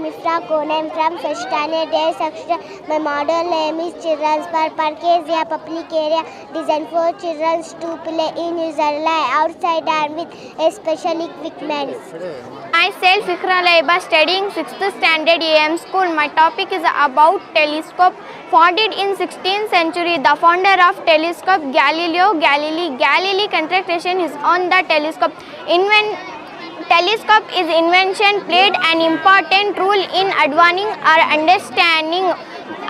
am Ifra Konem from first standard day section. My model name is Children's Park is a public area designed for children to play in usually outside and with a special equipment. Myself Ikra Laiba, studying 6th standard AM school. My topic is about telescope. Founded in 16th century, the founder of telescope Galileo Galilei contraction is on the telescope. Telescope is invention played an important role in advancing our understanding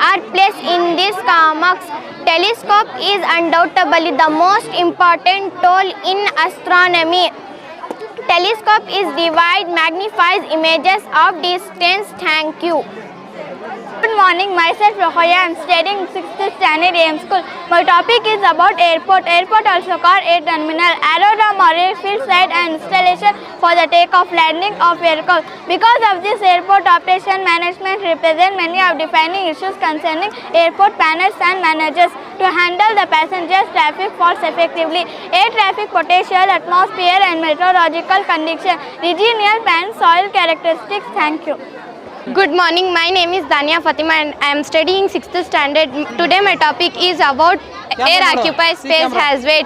our place in this cosmos. Telescope is undoubtedly the most important tool in astronomy. Telescope is magnifies images of distance. Thank you. Good morning, myself Rokhaya. I am studying 6th standard AM school. My topic is about airport. Airport, also called air terminal, aerodrome or airfield site and installation for the takeoff landing of aircraft. Because of this, airport operation management represent many of defining issues concerning airport planners and managers to handle the passengers traffic force effectively. Air traffic potential, atmosphere and meteorological condition, regional and soil characteristics. Thank you. Good morning, my name is Dania Fatima and I am studying 6th standard. Today my topic is about air occupies space has weight.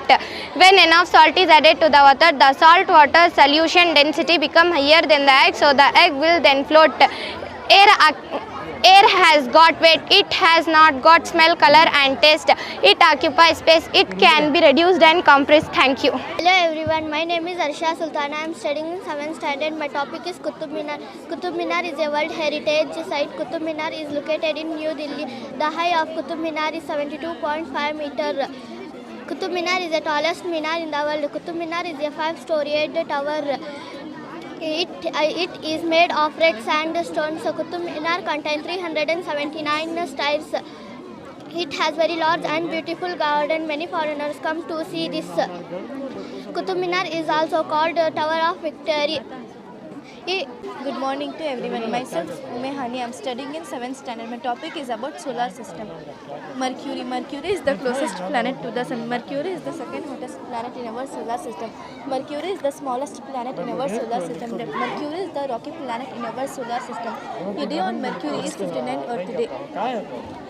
When enough salt is added to the water, the salt water solution density become higher than the egg, so the egg will then float. Air has got weight, it has not got smell, color and taste. It occupies space, it can be reduced and compressed. Thank you. Hello everyone, my name is Arsha Sultana. I am studying in 7th standard. My topic is Qutub Minar. Qutub Minar is a World Heritage Site. Qutub Minar is located in New Delhi. The height of Qutub Minar is 72.5 meter. Qutub Minar is the tallest minar in the world. Qutub Minar is a 5-storied tower. It is made of red sandstone. So Qutub Minar contains 379 stairs. It has very large and beautiful garden. Many foreigners come to see this. Qutub Minar is also called Tower of Victory. Good morning to everyone. Myself Ume Hani. I am studying in 7th standard. My topic is about solar system. Mercury. Mercury is the closest planet to the sun. Mercury is the second hottest planet in our solar system. Mercury is the smallest planet in our solar system. Mercury is the rocky planet in our solar system. A day on Mercury is 59 Earth Day.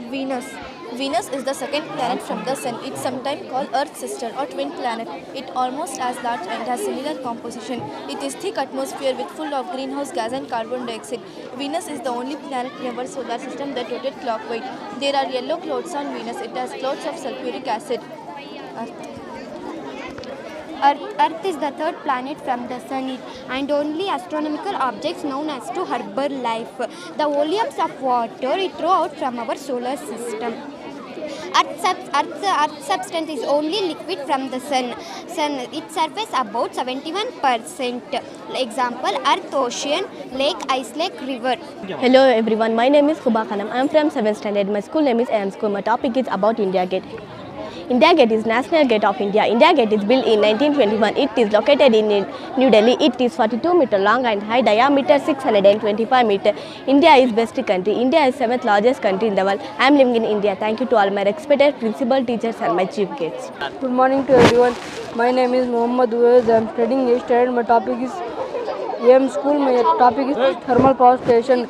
Venus. Venus is the second planet from the sun. It's sometimes called Earth's sister or twin planet. It almost as large and has similar composition. It is thick atmosphere with full of greenhouse gas and carbon dioxide. Venus is the only planet in our solar system that rotates clockwise. There are yellow clouds on Venus. It has clouds of sulfuric acid. Earth is the third planet from the sun and only astronomical objects known as to harbor life. The volumes of water it throws out from our solar system. Earth's substance is only liquid from the sun. Its surface about 71%. Example, earth, ocean, lake, ice lake, river. Hello everyone, my name is Huba Khanam. I am from 7th standard. My school name is AM School. My topic is about India Gate. India Gate is National Gate of India. India Gate is built in 1921. It is located in New Delhi. It is 42 meter long and high, diameter 625 meter. India is best country. India is 7th largest country in the world. I am living in India. Thank you to all my respected principal, teachers and my chief guests. Good morning to everyone. My name is Muhammad Uwais. I am studying 8th standard. My topic is AM School. My topic is thermal power station.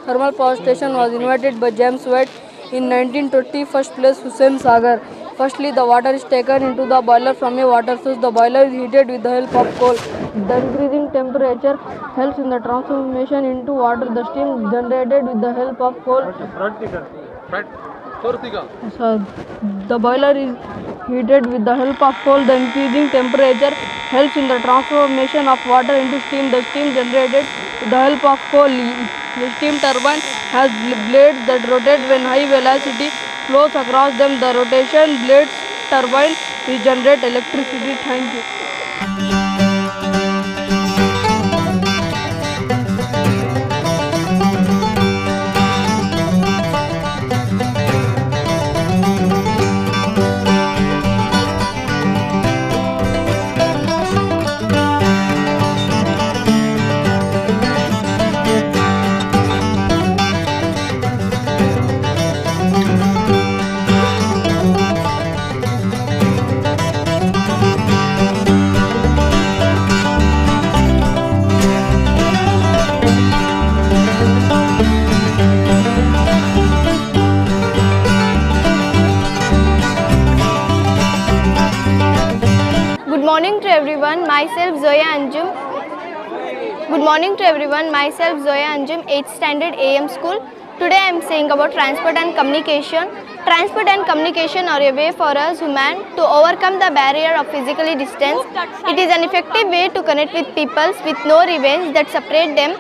Thermal power station was invented by James Watt in 1920. First place Hussain Sagar. Firstly, the water is taken into the boiler from a water source. The boiler is heated with the help of coal. The increasing temperature helps in the transformation into water. The steam generated with the help of coal. So, the boiler is heated with the help of coal. The increasing temperature helps in the transformation of water into steam. The steam generated with the help of coal. The steam turbine has blades that rotate when high velocity flows across them. The rotation blades turbine will generate electricity. Thank you. myself Zoya Anjum. Good morning to everyone. Myself Zoya Anjum, 8th standard AM school. Today I am saying about transport and communication. Transport and communication are a way for us human to overcome the barrier of physically distance. It is an effective way to connect with people with no rivals that separate them.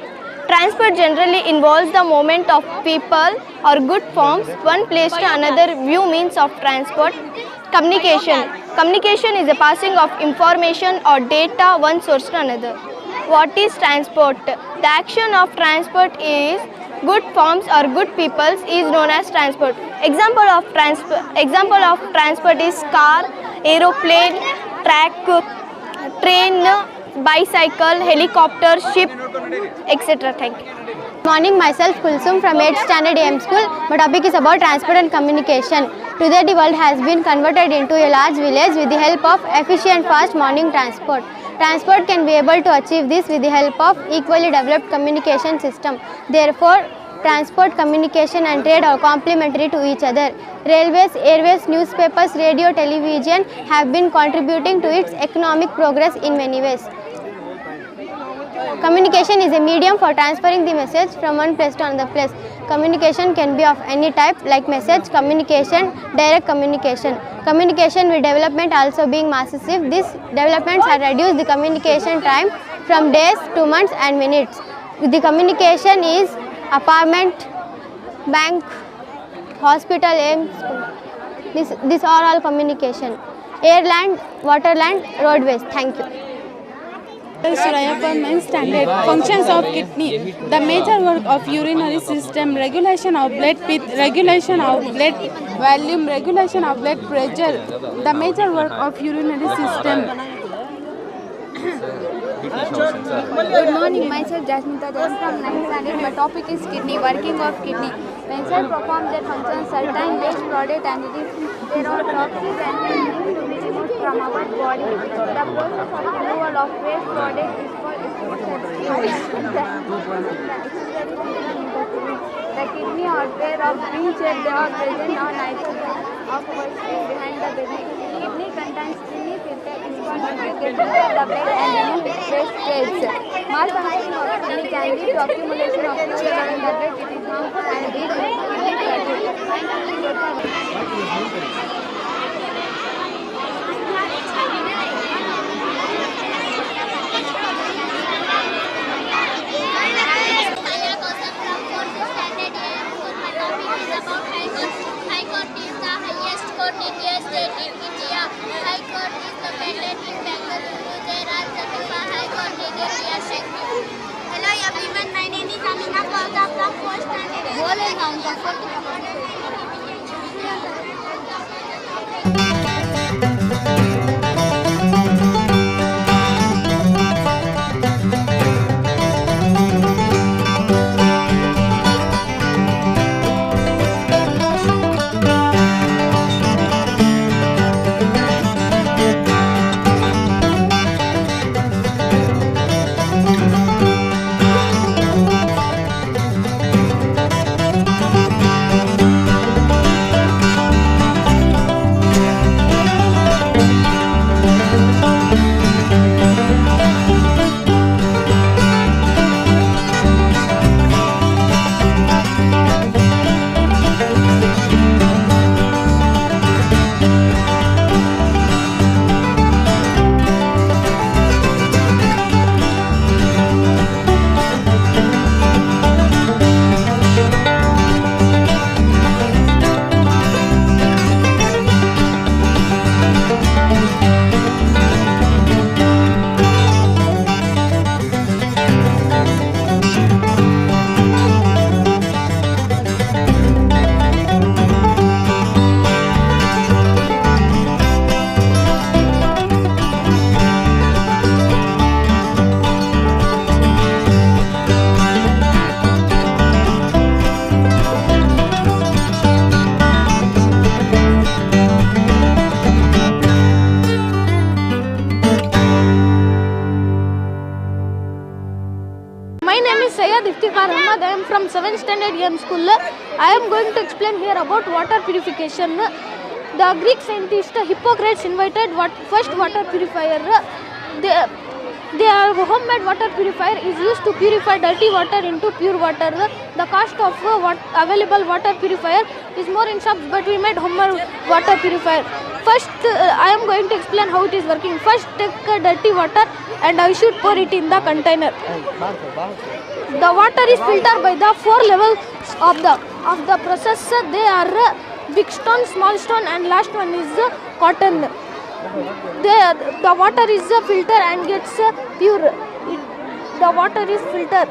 Transport generally involves the movement of people or good forms one place to another. View means of transport. Communication. Communication is the passing of information or data one source to another. What is transport? The action of transport is good forms or good peoples is known as transport. Example of transport is car, aeroplane, truck, train, bicycle, helicopter, ship, etc. Thank you. Morning, myself Kulsum from 8th standard AM school. My topic is about transport and communication. Today the world has been converted into a large village with the help of efficient fast morning transport. Transport can be able to achieve this with the help of equally developed communication system. Therefore, transport, communication and trade are complementary to each other. Railways, airways, newspapers, radio, television have been contributing to its economic progress in many ways. Communication is a medium for transferring the message from one place to another place. Communication can be of any type like message communication, direct communication. Communication with development also being massive. These developments have reduced the communication time from days to months and minutes. The communication is apartment, bank, hospital, aims. These are all communication. Air, land, water, land, roadways. Thank you. Suraya from 9th standard. Functions of kidney. The major work of urinary system, regulation of blood pith, regulation of blood volume, regulation of blood pressure. The major work of urinary system. Good morning, myself Jasmita Jain from 9th standard. My topic is kidney, working of kidney. When cells perform their functions, certain waste product and there are toxins and things to be removed from our body. The process of removal of waste product is called the kidney are pair of green cells. They are present on nitrogen oxide behind the kidney. Kidney contains kidney filter is called to get rid of the blood and remove waste cells. Malfunction of kidney can lead to accumulation of fluid in the blood. It is harmful and lead to kidney failure. High Court is the highest court in the state in India. High Court is located in Bengaluru. There are 35 High Court in India. Hello everyone, my name is Amina Kauza from 4th standard. Ahmad. I am from 7th standard AM school. I am going to explain here about water purification. The Greek scientist Hippocrates invented first water purifier. Their homemade water purifier is used to purify dirty water into pure water. The cost of available water purifier is more in shops, but we made homemade water purifier. First, I am going to explain how it is working. First, take dirty water and I should pour it in the container. The water is filtered by the 4 levels of the process. They are big stone, small stone, and last one is cotton. The water is filtered and gets pure. The water is filtered.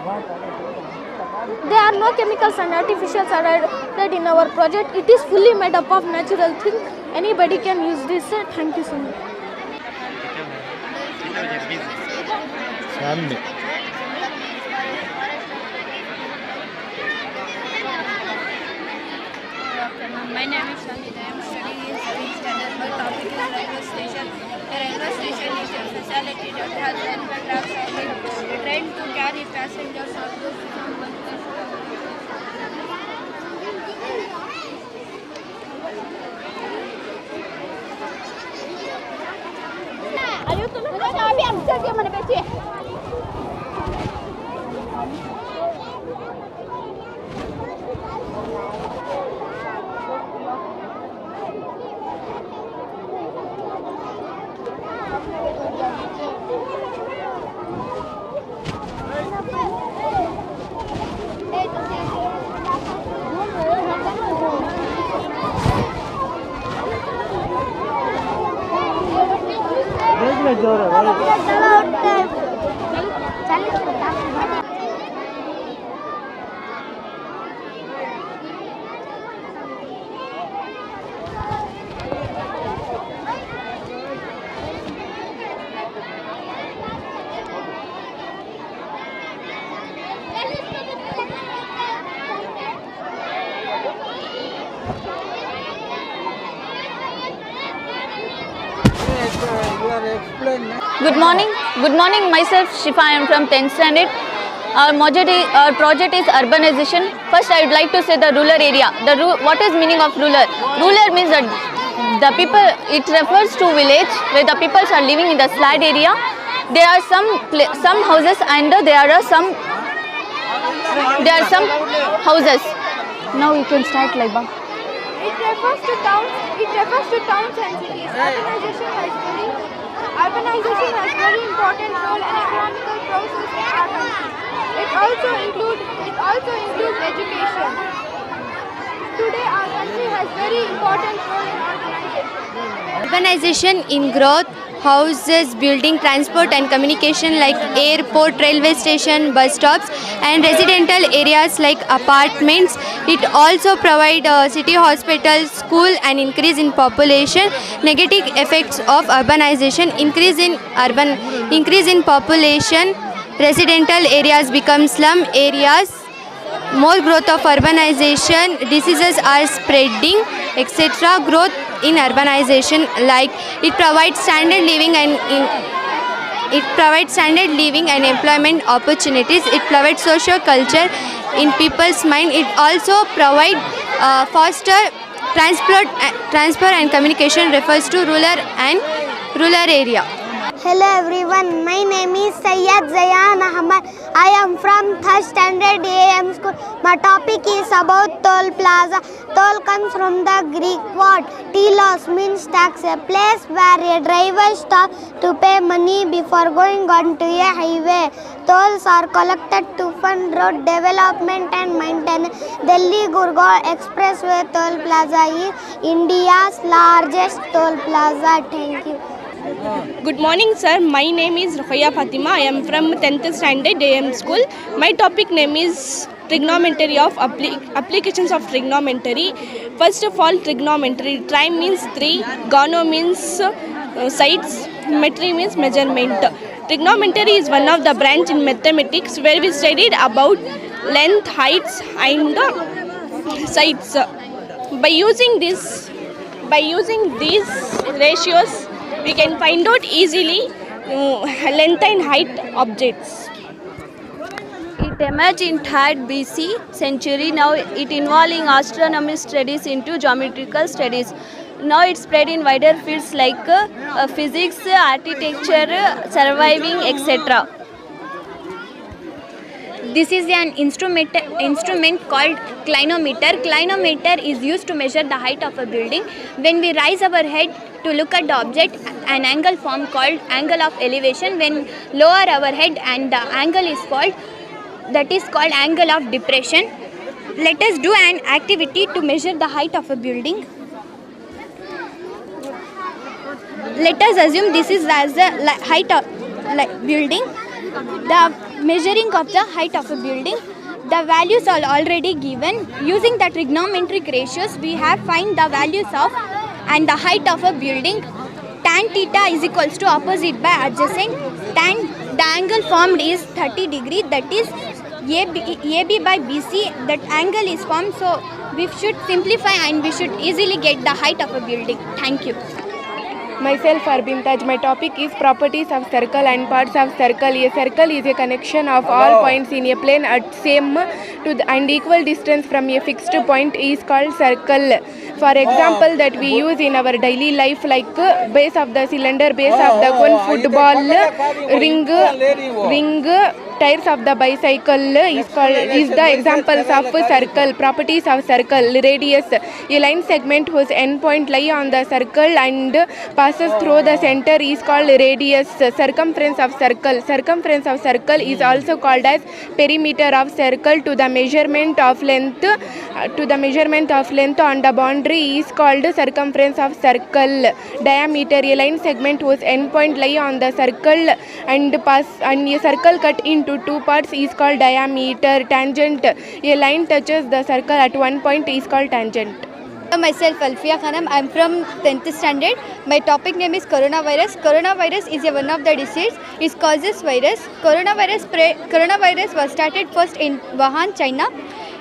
There are no chemicals and artificials added in our project. It is fully made up of natural things. Anybody can use this. Thank you so much. My name is Sangeeta. I am studying in 7th standard. My topic is railway station. A railway station is a facility that has railway tracks on it. A train to carry passengers or goods from one place to another. Good morning. Myself Shifa. I am from 10th standard. Our project is urbanization. First, I would like to say the rural area. What is meaning of rural? Rural means that the people. It refers to village where the people are living in the flat area. There are some houses and there are some houses. Now you can start, Laiba. It refers to towns and cities. Urbanization has very important role in economical process in our country. It also includes education. Today our country has very important role in urbanization. Urbanization in growth, houses, building, transport and communication like airport, railway station, bus stops and residential areas like apartments. It also provide city hospitals, school and increase in population. Negative effects of urbanization, increase in population, residential areas become slum areas, more growth of urbanization, diseases are spreading, etc. Growth in urbanization, like it provides standard living and employment opportunities. It provides social culture in people's mind. It also provide foster transport and communication, refers to rural area. Hello everyone, my name is Sayyad Zayan Ahmad. I am from 3rd standard AM school. My topic is about toll plaza. Toll comes from the Greek word telos, means tax, a place where a driver stops to pay money before going on to a highway. Tolls are collected to fund road development and maintenance. Delhi-Gurgaon Expressway Toll Plaza is India's largest toll plaza. Thank you. Good morning, sir. My name is Ruqayya Fatima. I am from 10th standard AM school. My topic name is trigonometry of applications of trigonometry. First of all, trigonometry. Tri means 3, gono means sides, metry means measurement. Trigonometry is one of the branch in mathematics where we studied about length, heights and sides. By using these ratios, we can find out easily length and height objects. It emerged in 3rd BC century. Now it involving astronomy studies into geometrical studies. Now it's spread in wider fields like physics, architecture, surviving, etc. This is an instrument called clinometer. Clinometer is used to measure the height of a building. When we raise our head to look at the object, an angle formed called angle of elevation. When lower our head and the angle is called, that is called angle of depression. Let us do an activity to measure the height of a building. Let us assume this is as the height of building. The measuring of the height of a building. The values are already given. Using the trigonometric ratios, we have find the values of and the height of a building. Tan theta is equals to opposite by adjacent. The angle formed is 30 degree. That is AB by BC. That angle is formed. So we should simplify and we should easily get the height of a building. Thank you. Myself Arbin Taj. My topic is properties of circle and parts of circle. A circle is a connection of all points in a plane at same to the and equal distance from a fixed point is called circle. For example, that we use in our daily life, like base of the cylinder, base of the cone, football, ring, tires of the bicycle is the examples of circle. Properties of circle. Radius. A line segment whose end point lie on the circle and passes through the center is called radius. Circumference of circle. Circumference of circle is also called as perimeter of circle. To the measurement of length on the boundary is called circumference of circle. Diameter. A line segment whose end point lie on the circle and a circle cut into two parts is called diameter. Tangent. A line touches the circle at one point is called tangent. Myself Alfia Khanam. I am from 10th standard. My topic name is coronavirus. Coronavirus is one of the disease. It causes virus. Coronavirus was started first in Wuhan, China.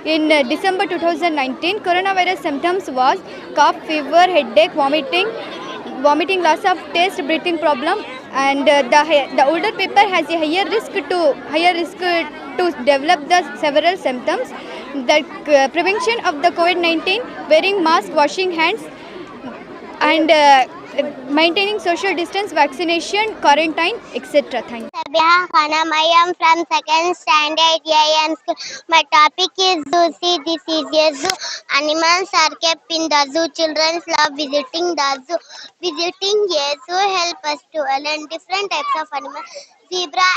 In December 2019, coronavirus symptoms was cough, fever, headache, vomiting, loss of taste, breathing problem, and the older people has a higher risk to develop the several symptoms. The prevention of the COVID-19, wearing mask, washing hands, and maintaining social distance, vaccination, quarantine, etc. Thank you. Sabiha Khanam. I am from 2nd standard AM school. My topic is zoo. See, this is a zoo. Animals are kept in the zoo. Children love visiting the zoo. Visiting a zoo help us to learn different types of animals. Zebra,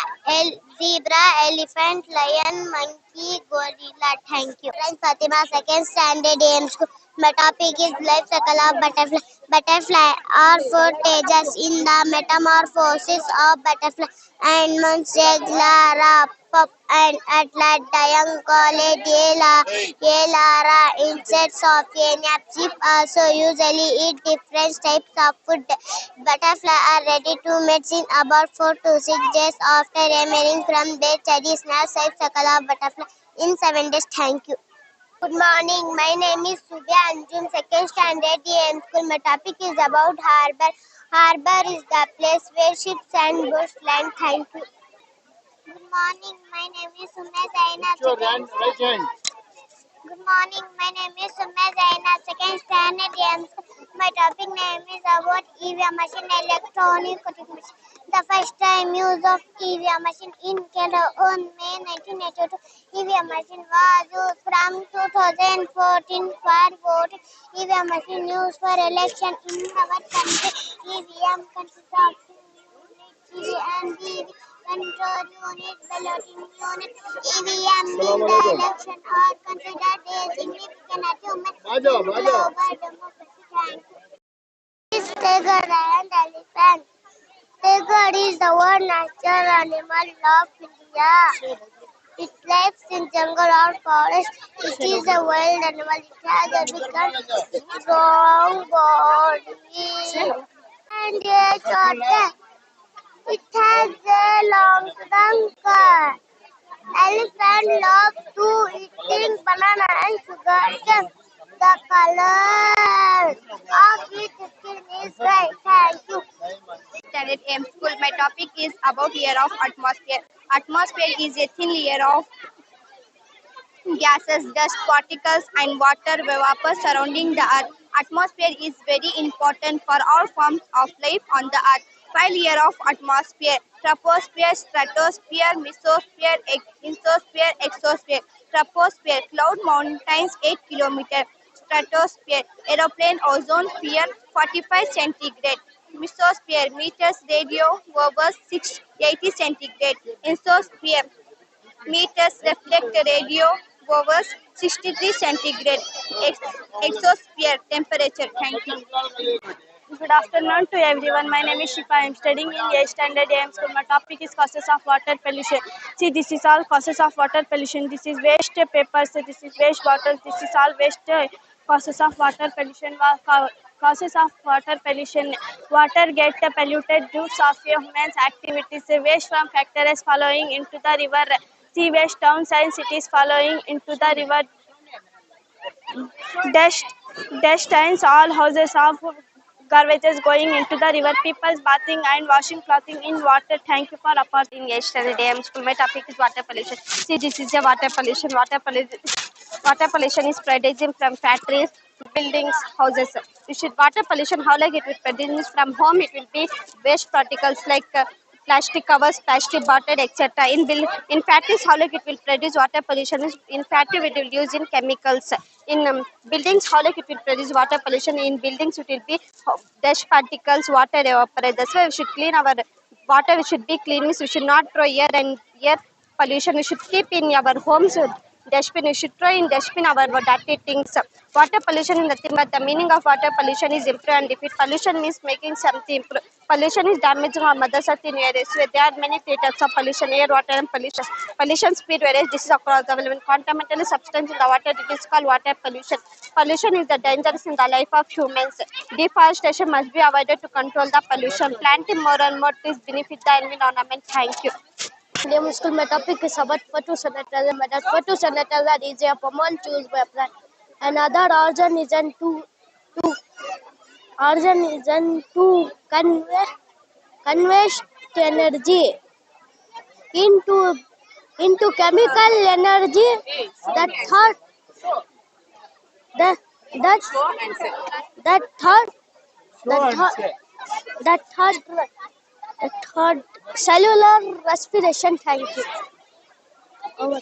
elephant, lion, monkey, gorilla. Thank you. I'm Fatima, 2nd standard AM school. My topic is life cycle of butterfly. Butterfly are four stages in the metamorphosis of butterfly. And months Larva, pup, and atlas, young college, Lara, insects of a sheep also usually eat different types of food. Butterflies are ready to mate in about 4 to 6 days after emerging from their traditional life cycle of butterfly in 7 days. Thank you. Good morning. My name is Subhya Anjum, 2nd standard AM school. My topic is about harbor. Harbor is the place where ships and boats land. Thank you. Good morning. My name is Sumya Zaina. Good morning. My name is Sumya Zaina, 2nd standard AM school. My topic name is about EVM machine, electronic voting machine. The first time use of EVM machine in Kerala on May 1982. EVM machine was used from 2014 for voting. EVM machine used for election in our country. EVM consists of and the control unit, balloting unit. EVM in the election are considered a significant achievement in global democracy. Thank you. Is tiger and elephant. Tiger is the world natural animal of India. It lives in jungle or forest. It is a wild animal. It has a big and strong body and a short neck. It has a long trunk. Elephant loves to eating banana and sugar cane. The color of its skin is white. Thank you. Standard AM school. My topic is about layer of atmosphere. Atmosphere is a thin layer of gases, dust particles, and water vapor surrounding the earth. Atmosphere is very important for all forms of life on the earth. 5 layers of atmosphere: troposphere, stratosphere, mesosphere, insosphere, exosphere. Troposphere, cloud mountains 8 km. Stratosphere, aeroplane ozone sphere 45 centigrade. Mesosphere, meters radio over 680 centigrade. Insosphere, meters reflect radio over 63 centigrade. Exosphere temperature. Thank you. Good afternoon to everyone. My name is Shifa. I am studying in 8th standard AM school. My topic is causes of water pollution. See, this is all causes of water pollution. This is waste papers. This is waste bottles. This is all waste causes of water pollution. Causes of water pollution. Water get polluted due to humans' activities. Waste from factories following into the river. See, waste towns and cities following into the river. Dust and all houses of garbages going into the river. People bathing and washing clothing in water. Thank you for opportunity. In yesterday AM school, my topic is water pollution. See, this is a water pollution. Water pollution is produced from factories, buildings, houses. Water pollution, how like it will produce from home, it will be waste particles like plastic covers, plastic bottle, etc. In factories, how like it will produce water pollution is in factory it will use in chemicals. In buildings, how like it will produce water pollution. In buildings, it will be dust particles, water evaporate. That's why we should clean our water. We should be clean. We should not throw air pollution. We should keep in our homes. Dustbin, we should throw in dustbin our dirty things. Water pollution is nothing but the meaning of water pollution is improve and defeat. Pollution means making something improve. Pollution is damaging our mother earth in areas where there are many types of pollution: air, water, and pollution. Pollution speed varies. This is across the world. When contaminated substance in the water, it is called water pollution. Pollution is the dangerous in the life of humans. Deforestation must be avoided to control the pollution. Planting more and more trees benefit the environment. Thank you. Indian school, my topic is about photosynthesis. Photosynthesis is a hormone choose by plant. Another organism to convey energy into chemical energy. That third cellular respiration. Thank you. Over.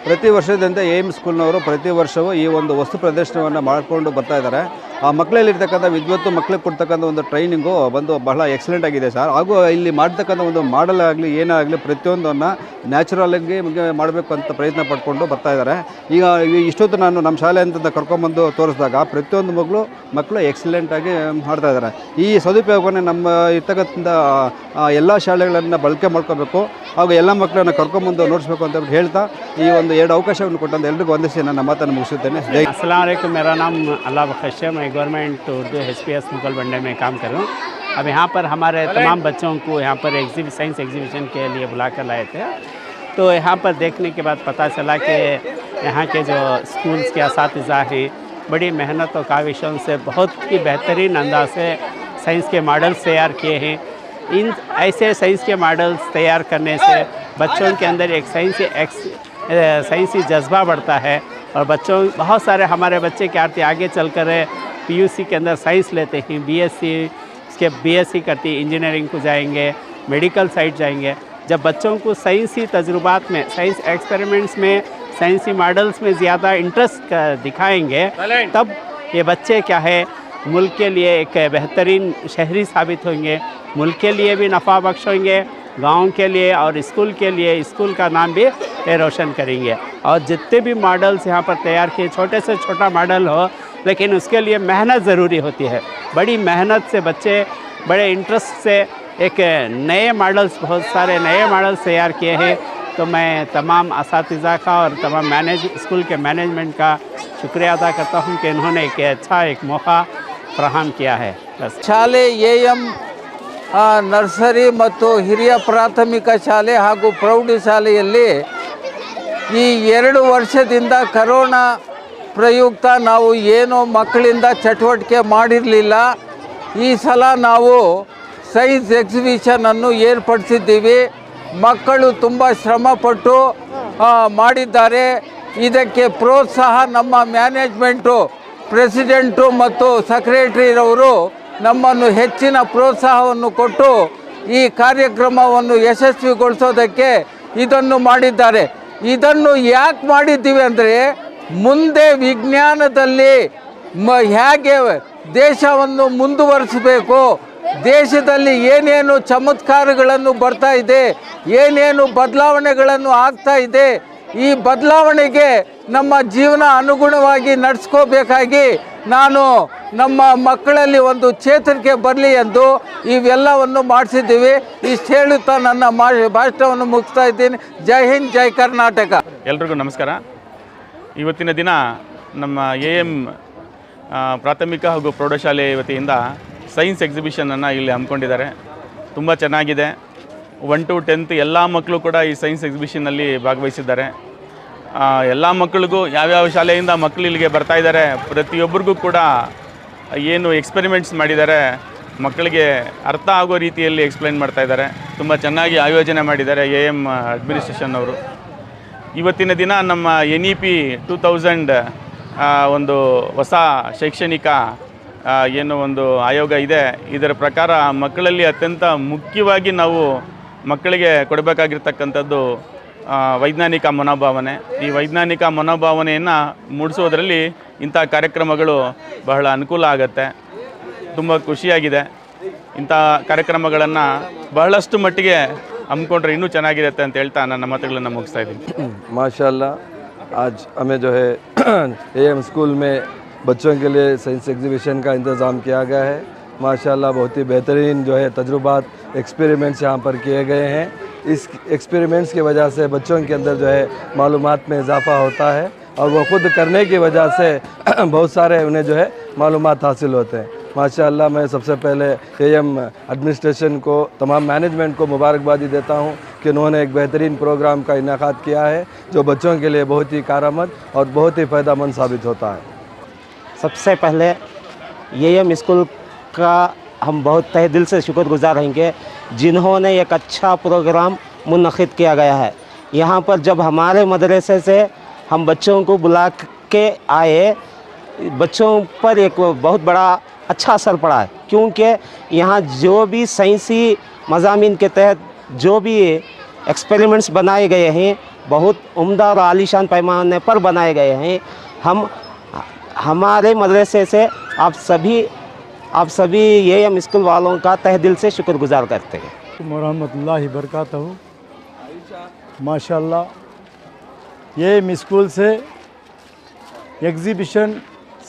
ಪ್ರತಿ ವರ್ಷದಂತೆ AM ಸ್ಕೂಲ್ನವರು ಪ್ರತಿ ವರ್ಷವೂ ಈ ಒಂದು ವಸ್ತು ಪ್ರದರ್ಶನವನ್ನು ಮಾಡಿಕೊಂಡು ಬರ್ತಾ ಇದ್ದಾರೆ. ಆ ಮಕ್ಕಳಲ್ಲಿರ್ತಕ್ಕಂಥ ವಿದ್ವತ್ತು ಮಕ್ಕಳಿಗೆ ಕೊಡ್ತಕ್ಕಂಥ ಒಂದು ಟ್ರೈನಿಂಗು ಬಂದು ಬಹಳ ಎಕ್ಸಲೆಂಟ್ ಆಗಿದೆ ಸರ್. ಹಾಗೂ ಇಲ್ಲಿ ಮಾಡ್ತಕ್ಕಂಥ ಒಂದು ಮಾಡಲ್ ಆಗಲಿ ಏನಾಗಲಿ ಪ್ರತಿಯೊಂದನ್ನು ನ್ಯಾಚುರಲಾಗಿ ಮಾಡಬೇಕು ಅಂತ ಪ್ರಯತ್ನ ಪಡ್ಕೊಂಡು ಬರ್ತಾ ಇದ್ದಾರೆ. ಈಗ ಇಷ್ಟೊತ್ತು ನಾನು ನಮ್ಮ ಶಾಲೆ ಅಂತ ಕರ್ಕೊಂಬಂದು ತೋರಿಸಿದಾಗ ಪ್ರತಿಯೊಂದು ಮಕ್ಕಳು ಎಕ್ಸಲೆಂಟಾಗಿ ಮಾಡ್ತಾ ಇದ್ದಾರೆ. ಈ ಸದುಪಯೋಗವನ್ನು ನಮ್ಮ ಇರ್ತಕ್ಕಂಥ ಎಲ್ಲ ಶಾಲೆಗಳನ್ನು ಬಳಕೆ ಮಾಡ್ಕೋಬೇಕು ಹಾಗೂ ಎಲ್ಲ ಮಕ್ಕಳನ್ನು ಕರ್ಕೊಂಬಂದು ನೋಡಿಸ್ಬೇಕು ಅಂತ ಹೇಳ್ತಾ ಈ ಒಂದು ಎರಡು ಅವಕಾಶವನ್ನು ಕೊಟ್ಟಂತ ಎಲ್ರಿಗೂ ವಂದಿಸಿ ನನ್ನ ಮಾತನ್ನು ಮುಗಿಸುತ್ತೇನೆ. अस्सलाम वालेकुम, मेरा नाम अल्लाह बख्श है। मैं गवर्नमेंट उर्दू HPS मुगल बंडे में काम कर रहा हूँ। अब यहाँ पर हमारे तमाम बच्चों को यहाँ पर साइंस एग्जीबिशन के लिए बुला कर लाए थे। तो यहाँ पर देखने के बाद पता चला कि यहाँ के जो स्कूल्स के असातिज़ा हैं बड़ी मेहनत और काविशों से बहुत ही बेहतरीन अंदाज से साइंस के मॉडल्स तैयार किए हैं। इन ऐसे साइंस के मॉडल्स तैयार करने से बच्चों के अंदर एक साइंसी जज्बा बढ़ता है और बच्चों बहुत सारे हमारे बच्चे क्या करते आगे चलकर PUC के अंदर साइंस लेते हैं, BSc करती इंजीनियरिंग को जाएंगे, मेडिकल साइड जाएंगे। जब बच्चों को साइंसी तजुर्बात में, साइंस एक्सपेरिमेंट्स में, साइंसी मॉडल्स में ज़्यादा इंटरेस्ट दिखाएंगे तब ये बच्चे क्या है मुल्क के लिए एक बेहतरीन शहरी साबित होंगे, मुल्क के लिए भी नफ़ा बख्श होंगे, गांव के लिए और स्कूल के लिए स्कूल का नाम भी रोशन करेंगे। और जितने भी मॉडल्स यहाँ पर तैयार किए, छोटे से छोटा मॉडल हो लेकिन उसके लिए मेहनत ज़रूरी होती है। बड़ी मेहनत से बच्चे बड़े इंटरेस्ट से एक नए मॉडल्स, बहुत सारे नए मॉडल्स तैयार किए हैं। तो मैं तमाम असातिज़ा का और तमाम स्कूल के मैनेजमेंट का शुक्रिया अदा करता हूँ कि इन्होंने एक मौका फ्राहम किया है। बस ಶಾಲೆ AM ನರ್ಸರಿ ಮತ್ತು ಹಿರಿಯ ಪ್ರಾಥಮಿಕ ಶಾಲೆ ಹಾಗೂ ಪ್ರೌಢಶಾಲೆಯಲ್ಲಿ ಈ 2 ವರ್ಷದಿಂದ ಕರೋನಾ ಪ್ರಯುಕ್ತ ನಾವು ಏನೋ ಮಕ್ಕಳಿಂದ ಚಟುವಟಿಕೆ ಮಾಡಿರಲಿಲ್ಲ. ಈ ಸಲ ನಾವು ಸೈನ್ಸ್ ಎಕ್ಸಿಬಿಷನನ್ನು ಏರ್ಪಡಿಸಿದ್ದೀವಿ. ಮಕ್ಕಳು ತುಂಬ ಶ್ರಮಪಟ್ಟು ಮಾಡಿದ್ದಾರೆ. ಇದಕ್ಕೆ ಪ್ರೋತ್ಸಾಹ ನಮ್ಮ ಮ್ಯಾನೇಜ್ಮೆಂಟು ಪ್ರೆಸಿಡೆಂಟು ಮತ್ತು ಸೆಕ್ರೆಟರಿರವರು ನಮ್ಮನ್ನು ಹೆಚ್ಚಿನ ಪ್ರೋತ್ಸಾಹವನ್ನು ಕೊಟ್ಟು ಈ ಕಾರ್ಯಕ್ರಮವನ್ನು ಯಶಸ್ವಿಗೊಳಿಸೋದಕ್ಕೆ ಇದನ್ನು ಮಾಡಿದ್ದಾರೆ. ಇದನ್ನು ಯಾಕೆ ಮಾಡಿದ್ದೀವಿ ಅಂದರೆ ಮುಂದೆ ವಿಜ್ಞಾನದಲ್ಲಿ ಹೇಗೆ ದೇಶವನ್ನು ಮುಂದುವರಿಸಬೇಕು, ದೇಶದಲ್ಲಿ ಏನೇನು ಚಮತ್ಕಾರಗಳನ್ನು ಬರ್ತಾ ಇದೆ, ಏನೇನು ಬದಲಾವಣೆಗಳನ್ನು ಆಗ್ತಾ ಇದೆ, ಈ ಬದಲಾವಣೆಗೆ ನಮ್ಮ ಜೀವನ ಅನುಗುಣವಾಗಿ ನಡೆಸ್ಕೋಬೇಕಾಗಿ ನಾನು ನಮ್ಮ ಮಕ್ಕಳಲ್ಲಿ ಒಂದು ಚೇತರಿಕೆ ಬರಲಿ ಎಂದು ಇವೆಲ್ಲವನ್ನು ಮಾಡಿಸಿದ್ದೀವಿ. ಇಷ್ಟು ಹೇಳುತ್ತಾ ನನ್ನ ಭಾಷಣವನ್ನು ಮುಗಿಸ್ತಾ ಇದ್ದೀನಿ. ಜೈ ಹಿಂದ್, ಜೈ ಕರ್ನಾಟಕ. ಎಲ್ರಿಗೂ ನಮಸ್ಕಾರ. ಇವತ್ತಿನ ದಿನ ನಮ್ಮ AM ಪ್ರಾಥಮಿಕ ಹಾಗೂ ಪ್ರೌಢಶಾಲೆ ವತಿಯಿಂದ ಸೈನ್ಸ್ ಎಕ್ಸಿಬಿಷನನ್ನು ಇಲ್ಲಿ ಹಮ್ಮಿಕೊಂಡಿದ್ದಾರೆ. ತುಂಬ ಚೆನ್ನಾಗಿದೆ. 1 to 10th ಎಲ್ಲ ಮಕ್ಕಳು ಕೂಡ ಈ ಸೈನ್ಸ್ ಎಕ್ಸಿಬಿಷನಲ್ಲಿ ಭಾಗವಹಿಸಿದ್ದಾರೆ. ಎಲ್ಲ ಮಕ್ಕಳಿಗೂ ಯಾವ್ಯಾವ ಶಾಲೆಯಿಂದ ಮಕ್ಕಳು ಇಲ್ಲಿಗೆ ಬರ್ತಾ ಇದ್ದಾರೆ, ಪ್ರತಿಯೊಬ್ಬರಿಗೂ ಕೂಡ ಏನು ಎಕ್ಸ್ಪೆರಿಮೆಂಟ್ಸ್ ಮಾಡಿದ್ದಾರೆ ಮಕ್ಕಳಿಗೆ ಅರ್ಥ ಆಗೋ ರೀತಿಯಲ್ಲಿ ಎಕ್ಸ್ಪ್ಲೈನ್ ಮಾಡ್ತಾ ಇದ್ದಾರೆ. ತುಂಬ ಚೆನ್ನಾಗಿ ಆಯೋಜನೆ ಮಾಡಿದ್ದಾರೆ AM ಅಡ್ಮಿನಿಸ್ಟ್ರೇಷನ್ ಅವರು. ಇವತ್ತಿನ ದಿನ ನಮ್ಮ NEP 2000 ಒಂದು ಹೊಸ ಶೈಕ್ಷಣಿಕ ಏನು ಒಂದು ಆಯೋಗ ಇದೆ, ಇದರ ಪ್ರಕಾರ ಮಕ್ಕಳಲ್ಲಿ ಅತ್ಯಂತ ಮುಖ್ಯವಾಗಿ ನಾವು ಮಕ್ಕಳಿಗೆ ಕೊಡಬೇಕಾಗಿರ್ತಕ್ಕಂಥದ್ದು ವೈಜ್ಞಾನಿಕ ಮನೋಭಾವನೆ. ಈ ವೈಜ್ಞಾನಿಕ ಮನೋಭಾವನೆಯನ್ನು ಮೂಡಿಸೋದ್ರಲ್ಲಿ ಇಂಥ ಕಾರ್ಯಕ್ರಮಗಳು ಬಹಳ ಅನುಕೂಲ ಆಗುತ್ತೆ. ತುಂಬ ಖುಷಿಯಾಗಿದೆ. ಇಂಥ ಕಾರ್ಯಕ್ರಮಗಳನ್ನು ಬಹಳಷ್ಟು ಮಟ್ಟಿಗೆ ಹಮ್ಮಿಕೊಂಡ್ರೆ ಇನ್ನೂ ಚೆನ್ನಾಗಿರುತ್ತೆ ಅಂತ ಹೇಳ್ತಾ ನನ್ನ ಮಾತುಗಳನ್ನು ಮುಗಿಸ್ತಾ ಇದ್ದೀನಿ. माशाल्लाह आज हमें जो है AM स्कूल में बच्चों के लिए साइंस एग्जीबिशन का इंतज़ाम किया गया है. माशाल्लाह बहुत ही बेहतरीन जो है तजुर्बात एक्सपेरिमेंट्स यहाँ पर किए गए हैं. इस एक्सपेरिमेंट्स की वजह से बच्चों के अंदर जो है मालूमात में इजाफ़ा होता है और वो ख़ुद करने की वजह से बहुत सारे उन्हें जो है मालूमात हासिल होते हैं. माशाल्लाह मैं सबसे पहले AM एडमिनिस्ट्रेशन को, तमाम मैनेजमेंट को मुबारकबादी देता हूँ कि उन्होंने एक बेहतरीन प्रोग्राम का इनेकाद किया है जो बच्चों के लिए बहुत ही कारआमद और बहुत ही फ़ायदेमंद साबित होता है. सबसे पहले AM स्कूल का हम बहुत तहे दिल से शुक्रगुजार रहेंगे जिन्होंने एक अच्छा प्रोग्राम मुनक़िद किया गया है. यहाँ पर जब हमारे मदरसे से हम बच्चों को बुला के आए, बच्चों पर एक बहुत बड़ा अच्छा असर पड़ा है, क्योंकि यहाँ जो भी साइंसी मज़ामीन के तहत जो भी एक्सपेरिमेंट्स बनाए गए हैं बहुत उम्दा और आलीशान पैमाने पर बनाए गए हैं. हम हमारे मदरसे से आप सभी AM स्कूल वालों का तहे दिल से शुक्रगुजार करते हैं. रहमतुल्लाहि बरकातहू. माशाल्लाह AM स्कूल से एग्ज़िबिशन,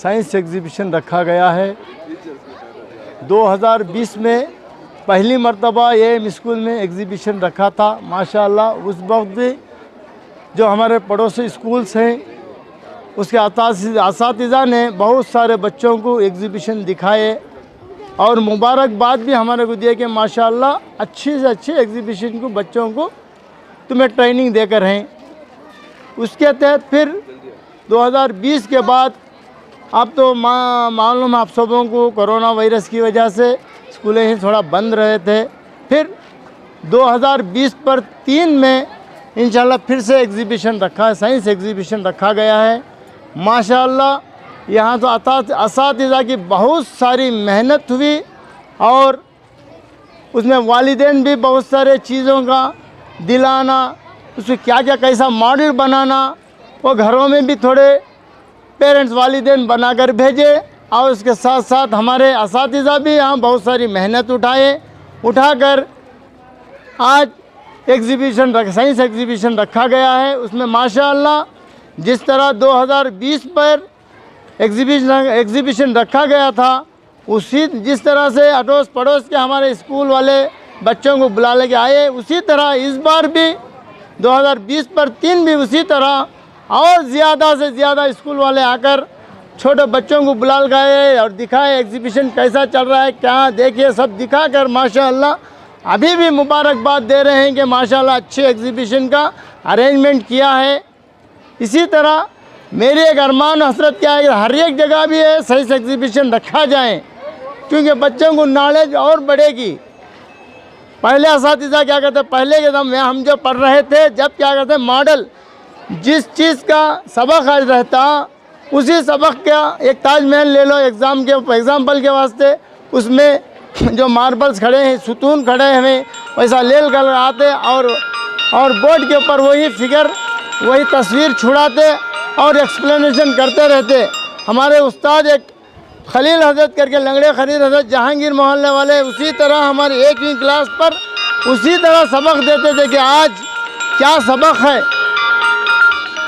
साइंस एग्ज़िबिशन रखा गया है. 2020 में पहली मर्तबा AM स्कूल में एग्ज़िबिशन रखा था. माशाल्लाह उस वक्त भी जो हमारे पड़ोसी स्कूल्स हैं उसके असातिज़ा ने बहुत सारे बच्चों को एग्ज़िबिशन दिखाए और मुबारकबाद भी हमारे को दिए कि माशाल्लाह अच्छी से अच्छी एग्ज़िबिशन को बच्चों को तुम्हें ट्रेनिंग देकर हैं. उसके तहत फिर 2020 के बाद अब तो मालूम आप सबों को कोरोना वायरस की वजह से स्कूलें ही थोड़ा बंद रहे थे. फिर 2020 पर 3 में इंशाल्लाह फिर से एग्ज़िबिशन रखा है, साइंस एग्ज़िबिशन रखा गया है. माशाल्लाह यहाँ तो असातिज़ा की बहुत सारी मेहनत हुई और उसमें वालिदैन भी बहुत सारे चीज़ों का दिलाना, उसमें क्या क्या कैसा मॉडल बनाना, वो घरों में भी थोड़े पेरेंट्स वालिदैन बनाकर भेजे और उसके साथ साथ हमारे असातिज़ा भी यहाँ बहुत सारी मेहनत उठाकर आज साइंस एग्ज़िबिशन रखा गया है. उसमें माशाअल्लाह जिस तरह 2020 पर एग्ज़िबिशन रखा गया था उसी जिस तरह से अड़ोस पड़ोस के हमारे स्कूल वाले बच्चों को बुला लेके आए, उसी तरह इस बार भी 2020 पर 3 भी उसी तरह और ज़्यादा से ज़्यादा स्कूल वाले आकर छोटे बच्चों को बुला गए और दिखाए एग्ज़िबिशन कैसा चल रहा है, क्या देखिए सब दिखाकर माशाअल्लाह अभी भी मुबारकबाद दे रहे हैं कि माशाअल्लाह अच्छे एग्ज़िबिशन का अरेंजमेंट किया है. इसी तरह मेरी एक अरमान हसरत क्या है कि हर एक जगह भी है साइंस एग्ज़िबिशन रखा जाए, क्योंकि बच्चों को नॉलेज और बढ़ेगी. पहले असातिज़ा क्या करते, पहले के दम में हम जो पढ़ रहे थे जब क्या करते मॉडल जिस चीज़ का सबक आज रहता उसी सबक का एक ताजमहल ले लो एग्जाम्पल के वास्ते, उसमें जो मार्बल्स खड़े हैं, सुतून खड़े हैं, वैसा लेल कर आते और बोर्ड के ऊपर वही फिगर, वही तस्वीर छुड़ाते और एक्सप्लेनेशन करते रहते। हमारे उस्ताद एक खलील हजरत करके, लंगड़े खलील हजरत, जहांगीर मोहल्ले वाले, उसी तरह हमारी 1वीं क्लास पर उसी तरह सबक देते थे कि आज क्या सबक है,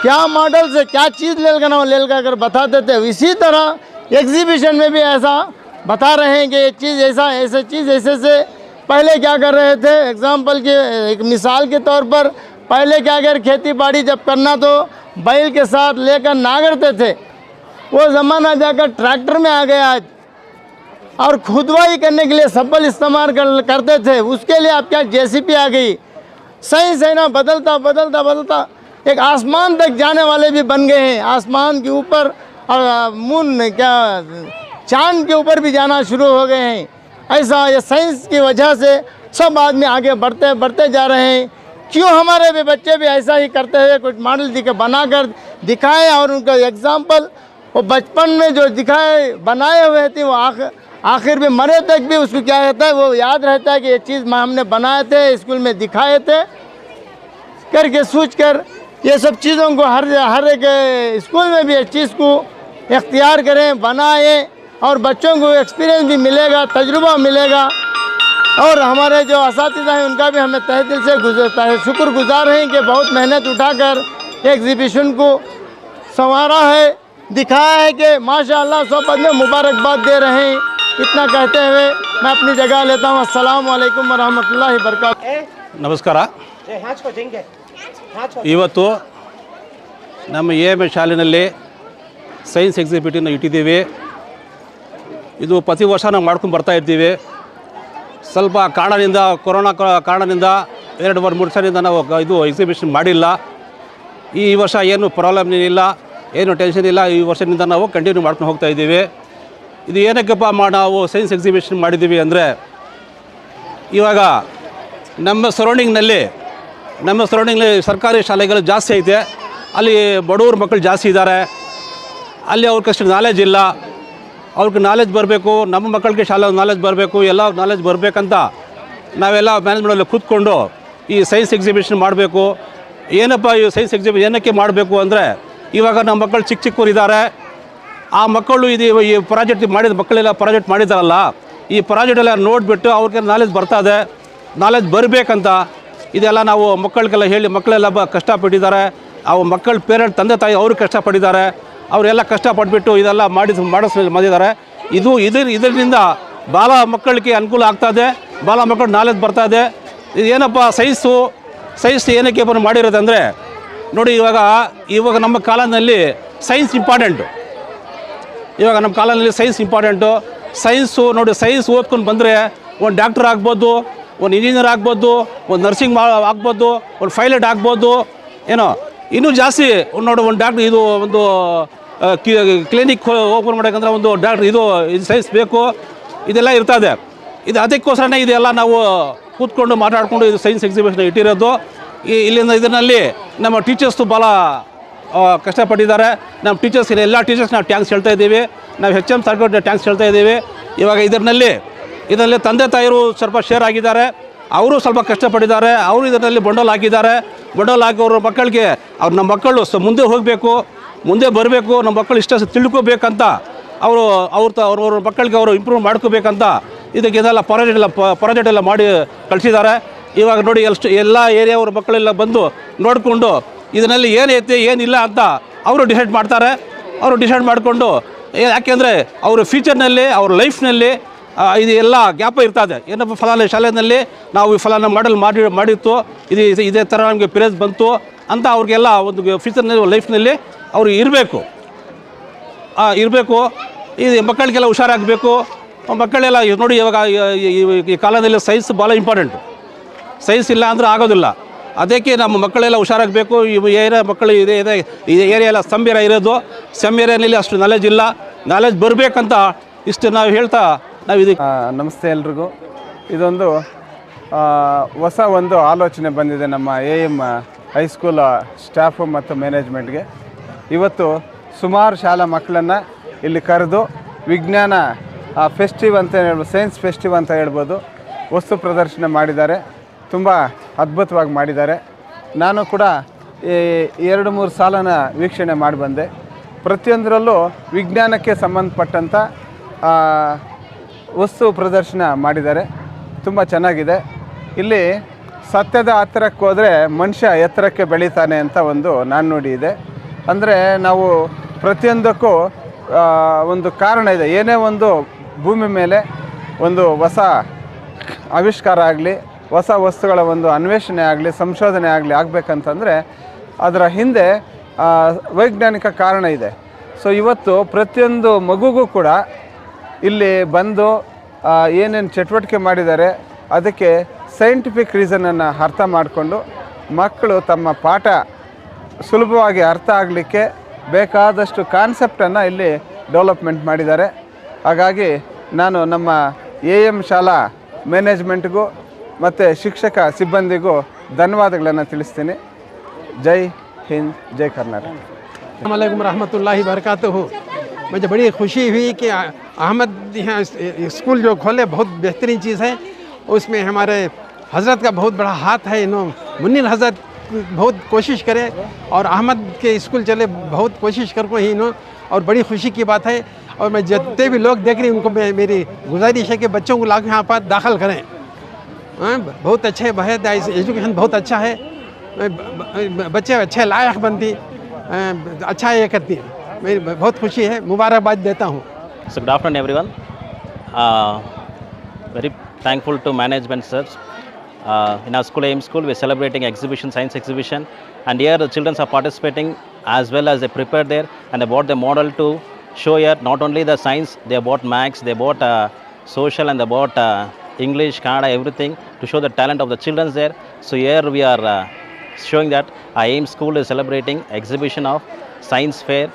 क्या मॉडल से क्या चीज़ लेल कर बताते थे। इसी तरह एग्जीबिशन में भी ऐसा बता रहे हैं कि ये चीज़ ऐसे चीज़ ऐसे से पहले क्या कर रहे थे। एग्जाम्पल के एक मिसाल के तौर पर, पहले क्या कर खेती बाड़ी जब करना तो बैल के साथ लेकर नागरते थे, वो ज़माना जाकर ट्रैक्टर में आ गया आज, और खुदवाई करने के लिए सब्बल इस्तेमाल करते थे, उसके लिए अब क्या JCB आ गई। साइंस है ना, बदलता बदलता बदलता एक आसमान तक जाने वाले भी बन गए हैं। आसमान के ऊपर और मून क्या चांद के ऊपर भी जाना शुरू हो गए हैं। ऐसा ये साइंस की वजह से सब आदमी आगे बढ़ते जा रहे हैं। क्यों हमारे भी बच्चे भी ऐसा ही करते हैं, कुछ मॉडल बनाकर दिखाएं और उनका एग्जाम्पल वो बचपन में जो दिखाए बनाए हुए थे वो आखिर में मरे तक भी उसको क्या रहता है, वो याद रहता है कि ये चीज़ हमने बनाए थे, स्कूल में दिखाए थे करके सोच कर ये सब चीज़ों को हर एक स्कूल में भी इस चीज़ को इख्तियार करें, बनाएं, और बच्चों को एक्सपीरियंस भी मिलेगा, तजुर्बा मिलेगा। और हमारे जो असातिज़ा हैं उनका भी हमें तहे दिल से शुक्रगुजार हैं कि बहुत मेहनत उठाकर एग्जीबिशन को संवारा है, दिखाया है कि माशाअल्लाह सब आदमी मुबारकबाद दे रहे हैं। इतना कहते हुए मैं अपनी जगह लेता हूँ। अस्सलाम वालेकुम वरहमतुल्लाहि वबरकातुहू। ನಮಸ್ಕಾರ. ಇವತ್ತು ನಮ್ಮ AM ಶಾಲೆಯಲ್ಲಿ ಸೈನ್ಸ್ ಎಕ್ಸಿಬಿಷನ್ ಇಟ್ಟಿದ್ದೀವಿ. ಇದು ಪ್ರತಿ ವರ್ಷ ನಾವು ಮಾಡ್ಕೊಂಡು ಬರ್ತಾ ಇದ್ದೀವಿ. ಸ್ವಲ್ಪ ಕಾರಣದಿಂದ ಕೊರೋನಾ ಕಾರಣದಿಂದ 2-3 ವರ್ಷದಿಂದ ನಾವು ಇದು ಎಕ್ಸಿಬಿಷನ್ ಮಾಡಿಲ್ಲ. ಈ ವರ್ಷ ಏನು ಪ್ರಾಬ್ಲಮ್ ಏನಿಲ್ಲ, ಏನು ಟೆನ್ಷನ್ ಇಲ್ಲ. ಈ ವರ್ಷದಿಂದ ನಾವು ಕಂಟಿನ್ಯೂ ಮಾಡ್ಕೊಂಡು ಹೋಗ್ತಾ ಇದ್ದೀವಿ. ಇದು ಏನಕ್ಕಪ್ಪ ನಾವು ಸೈನ್ಸ್ ಎಕ್ಸಿಬಿಷನ್ ಮಾಡಿದ್ದೀವಿ ಅಂದರೆ, ಇವಾಗ ನಮ್ಮ ಸರೌಂಡಿಂಗ್ನಲ್ಲಿ ಸರ್ಕಾರಿ ಶಾಲೆಗಳು ಜಾಸ್ತಿ ಐತೆ, ಅಲ್ಲಿ ಬಡವ್ರ ಮಕ್ಕಳು ಜಾಸ್ತಿ ಇದ್ದಾರೆ, ಅಲ್ಲಿ ಅವ್ರಿಗಷ್ಟು ನಾಲೆಜ್ ಇಲ್ಲ. ಅವ್ರಿಗೆ ನಾಲೆಜ್ ಬರಬೇಕು, ನಮ್ಮ ಮಕ್ಕಳಿಗೆ ಶಾಲೆ ನಾಲೆಜ್ ಬರಬೇಕು, ಎಲ್ಲ ನಾಲೆಜ್ ಬರಬೇಕಂತ ನಾವೆಲ್ಲ ಮ್ಯಾನೇಜ್ಮೆಂಟಲ್ಲಿ ಕೂತ್ಕೊಂಡು ಈ ಸೈನ್ಸ್ ಎಕ್ಸಿಬಿಷನ್ ಮಾಡಬೇಕು. ಏನಪ್ಪ ಈ ಸೈನ್ಸ್ ಎಕ್ಸಿಬಿಷನ್ ಏನಕ್ಕೆ ಮಾಡಬೇಕು ಅಂದರೆ, ಇವಾಗ ನಮ್ಮ ಮಕ್ಕಳು ಚಿಕ್ಕವರಿದ್ದಾರೆ, ಆ ಮಕ್ಕಳು ಈ ಪ್ರಾಜೆಕ್ಟ್ ಮಕ್ಕಳೆಲ್ಲ ಪ್ರಾಜೆಕ್ಟ್ ಮಾಡಿದಾರಲ್ಲ, ಈ ಪ್ರಾಜೆಕ್ಟೆಲ್ಲ ನೋಡಿಬಿಟ್ಟು ಅವ್ರಿಗೆ ನಾಲೆಜ್ ಬರ್ತದೆ. ನಾಲೆಜ್ ಬರಬೇಕಂತ ಇದೆಲ್ಲ ನಾವು ಮಕ್ಕಳಿಗೆಲ್ಲ ಹೇಳಿ, ಮಕ್ಕಳೆಲ್ಲ ಕಷ್ಟಪಟ್ಟಿದ್ದಾರೆ, ಅವು ಮಕ್ಕಳ ಪೇರೆಂಟ್ ತಂದೆ ತಾಯಿ ಅವರು ಕಷ್ಟಪಟ್ಟಿದ್ದಾರೆ, ಅವರೆಲ್ಲ ಕಷ್ಟಪಟ್ಬಿಟ್ಟು ಇದೆಲ್ಲ ಮಾಡಿದ್ದಾರೆ. ಇದರಿಂದ ಭಾಳ ಮಕ್ಕಳಿಗೆ ಅನುಕೂಲ ಆಗ್ತದೆ, ಭಾಳ ಮಕ್ಕಳು ನಾಲೆಜ್ ಬರ್ತದೆ. ಇದೇನಪ್ಪ ಸೈನ್ಸ್ ಏನಕ್ಕೆ ಮಾಡಿರೋದಂದರೆ ನೋಡಿ, ಇವಾಗ ನಮ್ಮ ಕಾಲದಲ್ಲಿ ಸೈನ್ಸ್ ಇಂಪಾರ್ಟೆಂಟು. ಇವಾಗ ನಮ್ಮ ಕಾಲದಲ್ಲಿ ಸೈನ್ಸ್ ಇಂಪಾರ್ಟೆಂಟು. ಸೈನ್ಸು ನೋಡಿ, ಸೈನ್ಸ್ ಓದ್ಕೊಂಡು ಬಂದರೆ ಒಂದು ಡಾಕ್ಟರ್ ಆಗ್ಬೋದು, ಒಂದು ಇಂಜಿನಿಯರ್ ಆಗ್ಬೋದು, ಒಂದು ನರ್ಸಿಂಗ್ ಆಗ್ಬೋದು, ಒಂದು ಪೈಲಟ್ ಆಗ್ಬೋದು, ಏನೋ ಇನ್ನೂ ಜಾಸ್ತಿ ನೋಡಿ. ಒಂದು ಡಾಕ್ಟ್ರ್ ಇದು ಒಂದು ಕ್ಲಿನಿಕ್ ಓಪನ್ ಮಾಡೋಕ್ಕಂದ್ರೆ ಒಂದು ಡಾಕ್ಟ್ರ್ ಇದು ಸೈನ್ಸ್ ಬೇಕು, ಇದೆಲ್ಲ ಇರ್ತದೆ. ಅದಕ್ಕೋಸ್ಕರನೇ ಇದೆಲ್ಲ ನಾವು ಕೂತ್ಕೊಂಡು ಮಾತಾಡಿಕೊಂಡು ಇದು ಸೈನ್ಸ್ ಎಕ್ಸಿಬಿಷನ್ ಇಟ್ಟಿರೋದು. ಇದರಲ್ಲಿ ನಮ್ಮ ಟೀಚರ್ಸ್ದು ಭಾಳ ಕಷ್ಟಪಟ್ಟಿದ್ದಾರೆ. ನಮ್ಮ ಟೀಚರ್ಸ್ ಎಲ್ಲ ಟೀಚರ್ಸ್ ನಾವು ಟ್ಯಾಂಕ್ಸ್ ಹೇಳ್ತಾ ಇದ್ದೀವಿ, ನಾವು HM ಸರ್ಕಾರ ಟ್ಯಾಂಕ್ಸ್ ಹೇಳ್ತಾ ಇದ್ದೀವಿ. ಇವಾಗ ಇದರಲ್ಲಿ ತಂದೆ ತಾಯಿರು ಸ್ವಲ್ಪ ಶೇರ್ ಆಗಿದ್ದಾರೆ, ಅವರು ಸ್ವಲ್ಪ ಕಷ್ಟಪಟ್ಟಿದ್ದಾರೆ, ಅವರು ಇದರಲ್ಲಿ ಬಂಡಲ್ ಹಾಕಿದ್ದಾರೆ. ಬಂಡಲ್ ಹಾಕಿ ಅವ್ರ ಮಕ್ಕಳಿಗೆ ನಮ್ಮ ಮಕ್ಕಳು ಮುಂದೆ ಹೋಗಬೇಕು, ಮುಂದೆ ಬರಬೇಕು, ನಮ್ಮ ಮಕ್ಕಳು ಇಷ್ಟ ತಿಳ್ಕೊಬೇಕಂತ ಅವ್ರ ಮಕ್ಕಳಿಗೆ ಅವರು ಇಂಪ್ರೂವ್ ಮಾಡ್ಕೋಬೇಕಂತ ಇದಕ್ಕೆಲ್ಲ ಪ್ರಾಜೆಕ್ಟ್ ಎಲ್ಲ ಮಾಡಿ ಕಳಿಸಿದ್ದಾರೆ. ಇವಾಗ ನೋಡಿ ಎಲ್ಲ ಏರಿಯಾವ್ರ ಮಕ್ಕಳೆಲ್ಲ ಬಂದು ನೋಡಿಕೊಂಡು ಇದರಲ್ಲಿ ಏನೈತೆ ಏನಿಲ್ಲ ಅಂತ ಅವರು ಡಿಸೈಡ್ ಮಾಡ್ತಾರೆ. ಅವರು ಡಿಸೈಡ್ ಮಾಡಿಕೊಂಡು, ಯಾಕೆಂದರೆ ಅವ್ರ ಫ್ಯೂಚರ್ನಲ್ಲಿ ಅವ್ರ ಲೈಫ್ನಲ್ಲಿ ಇದು ಎಲ್ಲ ಗ್ಯಾಪ್ ಇರ್ತದೆ. ಏನಪ್ಪ ಫಲಾನ ಶಾಲೆಯಲ್ಲಿ ನಾವು ಈ ಫಲಾನ ಮಾಡಿತ್ತು, ಇದೇ ಥರ ನಮಗೆ ಪ್ರೇಸ್ ಬಂತು ಅಂತ ಅವ್ರಿಗೆಲ್ಲ ಒಂದು ಫ್ಯೂಚರ್ನಲ್ಲಿ ಲೈಫ್ನಲ್ಲಿ ಅವರು ಇರಬೇಕು. ಇದು ಮಕ್ಕಳಿಗೆಲ್ಲ ಹುಷಾರಾಗಬೇಕು. ಮಕ್ಕಳೆಲ್ಲ ನೋಡಿ, ಇವಾಗ ಈ ಕಾಲದಲ್ಲಿ ಸೈನ್ಸ್ ಭಾಳ ಇಂಪಾರ್ಟೆಂಟು. ಸೈನ್ಸ್ ಇಲ್ಲ ಅಂದರೆ ಆಗೋದಿಲ್ಲ. ಅದಕ್ಕೆ ನಮ್ಮ ಮಕ್ಕಳೆಲ್ಲ ಹುಷಾರಾಗಬೇಕು. ಈ ಏರಿಯಾ ಮಕ್ಕಳು ಈ ಏರಿಯಾ ಎಲ್ಲ ಸಮ್ ಏರಿಯಾ ಇರೋದು, ಸಮ್ ಏರಿಯಾನಲ್ಲಿ ಅಷ್ಟು ನಾಲೆಜ್ ಇಲ್ಲ. ನಾಲೆಜ್ ಬರಬೇಕಂತ ಇಷ್ಟು ನಾವು ಹೇಳ್ತಾ ನಾವು ನಮಸ್ತೆ ಎಲ್ರಿಗೂ. ಇದೊಂದು ಹೊಸ ಒಂದು ಆಲೋಚನೆ ಬಂದಿದೆ ನಮ್ಮ AM ಹೈಸ್ಕೂಲ್ ಸ್ಟಾಫು ಮತ್ತು ಮ್ಯಾನೇಜ್ಮೆಂಟ್ಗೆ. ಇವತ್ತು ಸುಮಾರು ಶಾಲಾ ಮಕ್ಕಳನ್ನು ಇಲ್ಲಿ ಕರೆದು ವಿಜ್ಞಾನ ಫೆಸ್ಟಿವ್ ಅಂತ ಹೇಳ್ಬೋದು, ಸೈನ್ಸ್ ಫೆಸ್ಟಿವ್ ಅಂತ ಹೇಳ್ಬೋದು, ವಸ್ತು ಪ್ರದರ್ಶನ ಮಾಡಿದ್ದಾರೆ. ತುಂಬ ಅದ್ಭುತವಾಗಿ ಮಾಡಿದ್ದಾರೆ. ನಾನು ಕೂಡ ಈ 2-3 ಸಾಲನ ವೀಕ್ಷಣೆ ಮಾಡಿ ಬಂದೆ. ಪ್ರತಿಯೊಂದರಲ್ಲೂ ವಿಜ್ಞಾನಕ್ಕೆ ಸಂಬಂಧಪಟ್ಟಂಥ ವಸ್ತು ಪ್ರದರ್ಶನ ಮಾಡಿದ್ದಾರೆ. ತುಂಬ ಚೆನ್ನಾಗಿದೆ. ಇಲ್ಲಿ ಸತ್ಯದ ಹತ್ತಿರಕ್ಕೆ ಹೋದರೆ ಮನುಷ್ಯ ಎತ್ತರಕ್ಕೆ ಬೆಳೀತಾನೆ ಅಂತ ಒಂದು ನಾಣ್ಣುಡಿ ಇದೆ. ಅಂದರೆ ನಾವು ಪ್ರತಿಯೊಂದಕ್ಕೂ ಒಂದು ಕಾರಣ ಇದೆ. ಏನೇ ಒಂದು ಭೂಮಿ ಮೇಲೆ ಒಂದು ಹೊಸ ಆವಿಷ್ಕಾರ ಆಗಲಿ, ಹೊಸ ವಸ್ತುಗಳ ಒಂದು ಅನ್ವೇಷಣೆ ಆಗಲಿ, ಸಂಶೋಧನೆ ಆಗಲಿ ಆಗಬೇಕಂತಂದರೆ ಅದರ ಹಿಂದೆ ವೈಜ್ಞಾನಿಕ ಕಾರಣ ಇದೆ. ಸೊ ಇವತ್ತು ಪ್ರತಿಯೊಂದು ಮಗುಗೂ ಕೂಡ ಇಲ್ಲಿ ಬಂದು ಏನೇನು ಚಟುವಟಿಕೆ ಮಾಡಿದ್ದಾರೆ ಅದಕ್ಕೆ ಸೈಂಟಿಫಿಕ್ ರೀಸನನ್ನು ಅರ್ಥ ಮಾಡಿಕೊಂಡು ಮಕ್ಕಳು ತಮ್ಮ ಪಾಠ ಸುಲಭವಾಗಿ ಅರ್ಥ ಆಗಲಿಕ್ಕೆ ಬೇಕಾದಷ್ಟು ಕಾನ್ಸೆಪ್ಟನ್ನು ಇಲ್ಲಿ ಡೆವಲಪ್ಮೆಂಟ್ ಮಾಡಿದ್ದಾರೆ. ಹಾಗಾಗಿ ನಾನು ನಮ್ಮ AM ಶಾಲಾ ಮ್ಯಾನೇಜ್ಮೆಂಟ್ಗೂ ಮತ್ತು ಶಿಕ್ಷಕ ಸಿಬ್ಬಂದಿಗೂ ಧನ್ಯವಾದಗಳನ್ನು ತಿಳಿಸ್ತೀನಿ. जय हिंद, जय कर्नाटक। अस्सलाम वालेकुम रहमतुल्लाहि बरकातहू। मुझे बड़ी खुशी हुई कि अहमद यहाँ स्कूल जो खोले बहुत बेहतरीन चीज़ है। उसमें हमारे हज़रत का बहुत बड़ा हाथ है। मुन्निर हज़रत बहुत कोशिश करे और अहमद के स्कूल चले, बहुत कोशिश कर को ही और बड़ी खुशी की बात है। और मैं जितने भी लोग देख रही उनको मेरी गुजारिश है कि बच्चों को लाकर यहाँ पर दाखिल करें। बहुत अच्छे बेहद एजुकेशन बहुत अच्छा है। बच्चे अच्छे लायक बनती, अच्छा ये करती है। मेरी बहुत खुशी है, मुबारकबाद देता हूँ। So good afternoon everyone. Very thankful to management sirs. In our school, AM School, we are celebrating exhibition, science exhibition, and here the children are participating as well as they prepared there and they brought the model to show here not only the science, they brought maths, they brought social, and they brought English, Kannada, everything to show the talent of the children there. So here we are showing that our AM School is celebrating exhibition of science fair.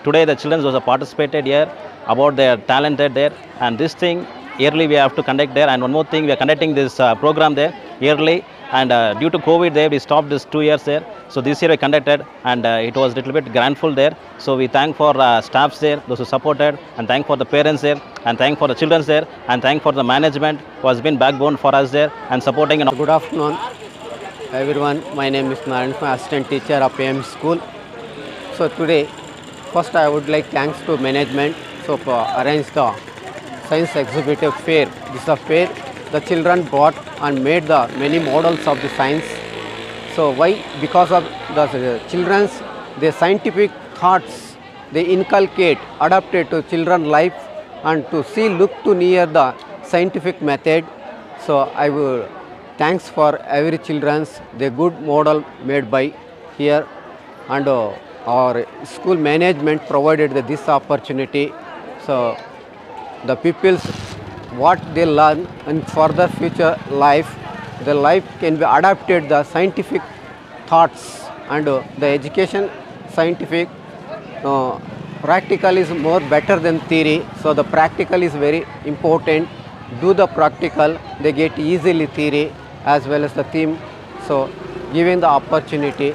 Today the children also participated here about their talented there, and this thing yearly we have to conduct there. And one more thing, we are conducting this program there yearly, and due to COVID there we stopped this 2 years there. So this year we conducted, and it was little bit grandful there. So we thank for staffs there, those who supported, and thank for the parents there, and thank for the children there, and thank for the management who has been backbone for us there and supporting. Good afternoon everyone, my name is Narayan, my assistant teacher of AM School. So today first I would like thanks to management so for arrange the science exhibitive fair. This is a fair the children brought and made the many models of the science. So why? Because of the children's their scientific thoughts they inculcate adapted to children life and to see look to near the scientific method. So I will thanks for every children's the good model made by here, and our school management provided this opportunity. So the people's what they learn in further future life, the life can be adapted the scientific thoughts, and the education scientific practical is more better than theory. So the practical is very important. Do the practical, they get easily theory as well as the theme. So giving the opportunity.